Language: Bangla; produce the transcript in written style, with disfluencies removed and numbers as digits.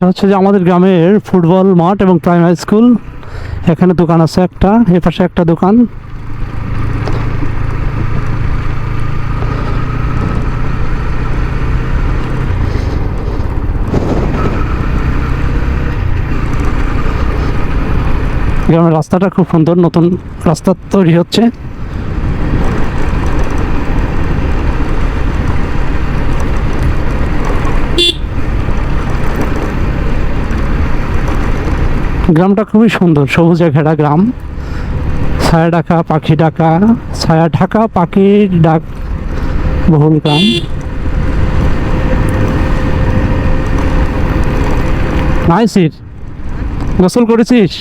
হচ্ছে যে আমাদের গ্রামের ফুটবল মাঠ এবং প্রাইমারি স্কুল। এখানে দোকান আছে একটা, এপাশে একটা দোকান। গ্রামের রাস্তাটা খুব সুন্দর, নতুন রাস্তা তৈরি হচ্ছে। গ্রামটা খুবই সুন্দর, সবুজে ঘেরা গ্রাম। ছায়া ঢাকা পাখি ডাকা, ছায়া ঢাকা পাখির ডাক বহুল গ্রাম। নাইসির গোসল করেছিস?